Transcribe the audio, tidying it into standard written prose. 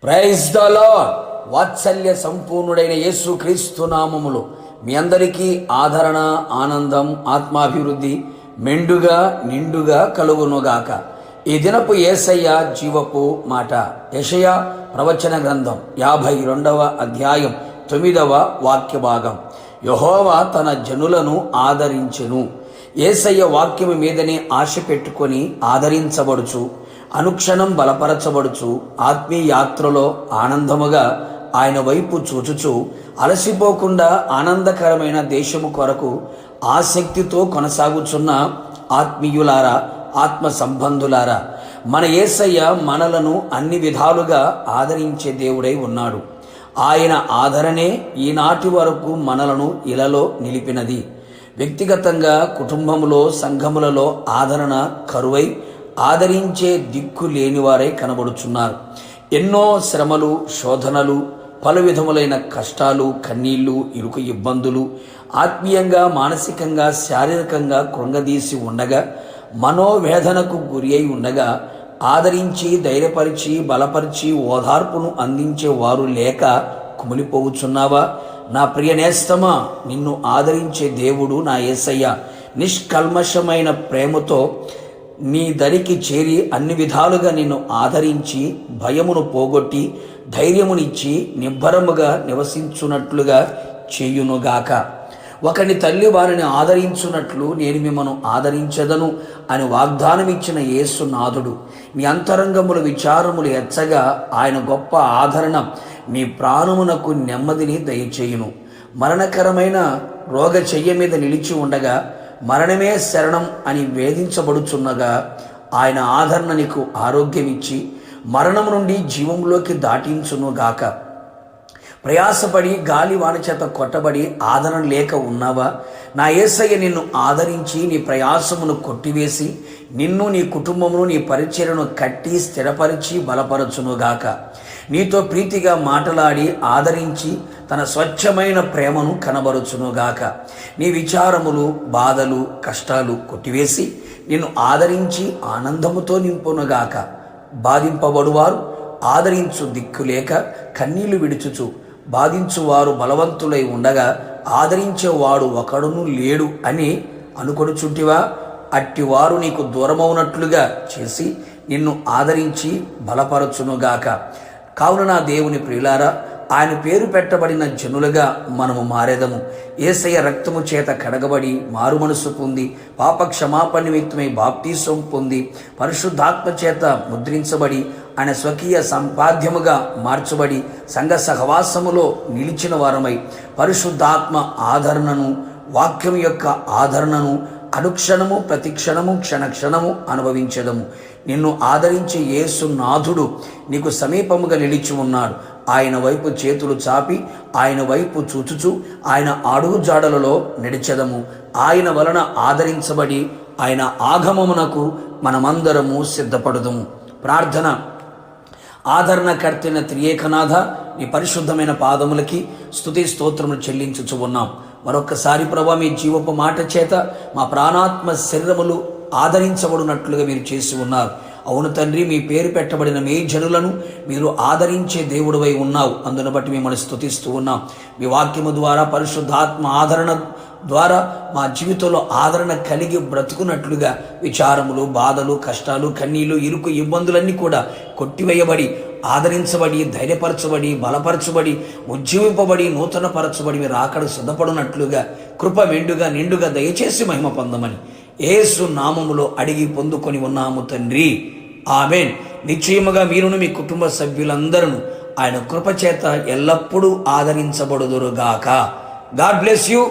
Praise the lord. వాత్సల్య సంపూర్ణుడైన యేసు క్రీస్తు నామములో మీ అందరికీ ఆదరణ, ఆనందం, ఆత్మాభివృద్ధి మెండుగా నిండుగా కలుగునుగాక. ఈ దినపు యేసయ్య జీవపు మాట. యెషయా ప్రవచన గ్రంథం 52వ అధ్యాయం 9వ వాక్య భాగం. యెహోవా తన జనులను ఆదరించెను. యేసయ్య వాక్యము మీదనే ఆశ పెట్టుకొని ఆదరించబడుచు, అనుక్షణం బలపరచబడుచు, ఆత్మీయ యాత్రలో ఆనందముగా ఆయన వైపు చూచుచు, అలసిపోకుండా ఆనందకరమైన దేశము కొరకు ఆసక్తితో కొనసాగుచున్న ఆత్మీయులారా, ఆత్మ సంబంధులారా, మన యేసయ్య మనలను అన్ని విధాలుగా ఆదరించే దేవుడై ఉన్నాడు. ఆయన ఆదరణే ఈనాటి వరకు మనలను ఇలలో నిలిపినది. వ్యక్తిగతంగా, కుటుంబములో, సంఘములలో ఆదరణ కరువై ఆదరించే దిక్కు లేనివారై కనబడుచున్నారు. ఎన్నో శ్రమలు, శోధనలు, పలు విధములైన కష్టాలు, కన్నీళ్లు, ఇరుకు ఇబ్బందులు ఆత్మీయంగా, మానసికంగా, శారీరకంగా కృంగదీసి ఉండగా, మనోవేదనకు గురి అయి ఉండగా, ఆదరించి, ధైర్యపరిచి, బలపరిచి, ఓదార్పును అందించే వారు లేక కుమిలిపోవుచున్నావా? నా ప్రియ నేస్తమా, నిన్ను ఆదరించే దేవుడు నా యేసయ్య నిష్కల్మషమైన ప్రేమతో నీ దరికి చేరి అన్ని విధాలుగా నిన్ను ఆదరించి, భయమును పోగొట్టి, ధైర్యమునిచ్చి, నిబ్బరముగా నివసించున్నట్లుగా చేయునుగాక. ఒకని తల్లి వారిని ఆదరించున్నట్లు నేను మిమ్మను ఆదరించదను అని వాగ్దానం ఇచ్చిన యేసునాథుడు మీ అంతరంగముల విచారములు ఎచ్చగా ఆయన గొప్ప ఆదరణ మీ ప్రాణమునకు నెమ్మదిని దయచేయును. మరణకరమైన రోగ చెయ్య మీద నిలిచి ఉండగా, మరణమే శరణం అని వేధించబడుచున్నగా, ఆయన ఆదరణ నీకు ఆరోగ్యం ఇచ్చి మరణం నుండి జీవంలోకి దాటించునుగాక. ప్రయాసపడి గాలి వాన చేత కొట్టబడి ఆదరణ లేక ఉన్నావా? నా యేసయ్య నిన్ను ఆదరించి నీ ప్రయాసమును కొట్టివేసి నిన్ను, నీ కుటుంబమును, నీ పరిచర్యను కట్టి స్థిరపరిచి బలపరచునుగాక. నీతో ప్రీతిగా మాటలాడి ఆదరించి తన స్వచ్ఛమైన ప్రేమను కనబరుచునుగాక. నీ విచారములు, బాధలు, కష్టాలు కొట్టివేసి నిన్ను ఆదరించి ఆనందముతో నింపునుగాక. బాధింపబడువారు ఆదరించు దిక్కులేక కన్నీళ్లు విడుచుచు, బాధించువారు బలవంతులై ఉండగా ఆదరించేవాడు ఒకడును లేడు అని అనుకొనుచుంటివా? అట్టివారు నీకు దూరమవునట్లుగా చేసి నిన్ను ఆదరించి బలపరచునుగాక. కావున నా దేవుని ప్రియులారా, ఆయన పేరు పెట్టబడిన జనులుగా మనము మారేదము. యేసయ్య రక్తము చేత కడగబడి మారు మనసు పొంది, పాప క్షమాపణ నిమిత్తమై బాప్తీసం పొంది, పరిశుద్ధాత్మ చేత ముద్రించబడి, ఆయన స్వకీయ సంపాద్యముగా మార్చబడి, సంఘ సహవాసములో నిలిచిన వారమై పరిశుద్ధాత్మ ఆదరణను, వాక్యం యొక్క ఆదరణను అనుక్షణము, ప్రతిక్షణము, క్షణక్షణము అనుభవించదము. నిన్ను ఆదరించే యేసునాథుడు నీకు సమీపముగా నిలిచి ఉన్నాడు. ఆయన వైపు చేతులు చాపి ఆయన వైపు చూచుచు ఆయన అడుగు జాడలలో నడిచెదము. ఆయన వలన ఆదరించబడి ఆయన ఆగమమునకు మనమందరము సిద్ధపడదము. ప్రార్థన. ఆదరణకర్తైన త్రియేకనాథ, నీ పరిశుద్ధమైన పాదములకి స్తుతి స్తోత్రములు చెల్లించుచు ఉన్నాం. మరొక్కసారి ప్రభా, మీ జీవపు మాట చేత మా ప్రాణాత్మ శరీరములు ఆదరించబడినట్లుగా మీరు చేసి ఉన్నారు. అవును తండ్రి, మీ పేరు పెట్టబడిన మీ జనులను మీరు ఆదరించే దేవుడివై ఉన్నావు. అందును బట్టి మిమ్మల్ని స్తుతిస్తూ ఉన్నాం. మీ వాక్యము ద్వారా, పరిశుద్ధాత్మ ఆదరణ ద్వారా మా జీవితంలో ఆదరణ కలిగి బ్రతుకున్నట్లుగా విచారములు, బాధలు, కష్టాలు, కన్నీళ్లు, ఇరుకు ఇబ్బందులన్నీ కూడా కొట్టివేయబడి, ఆదరించబడి, ధైర్యపరచబడి, బలపరచబడి, ఉజ్జీవింపబడి, నూతనపరచబడి మీరు ఆకడ సిద్ధపడినట్లుగా కృప మెండుగా నిండుగా దయచేసి మహిమ పొందమని యేసు నామములో అడిగి పొందుకొని ఉన్నాము తండ్రి. ఆమేన్. నిశ్చయముగా మీరును మీ కుటుంబ సభ్యులందరూ ఆయన కృపచేత ఎల్లప్పుడూ ఆదరించబడుదురుగాక. God bless you.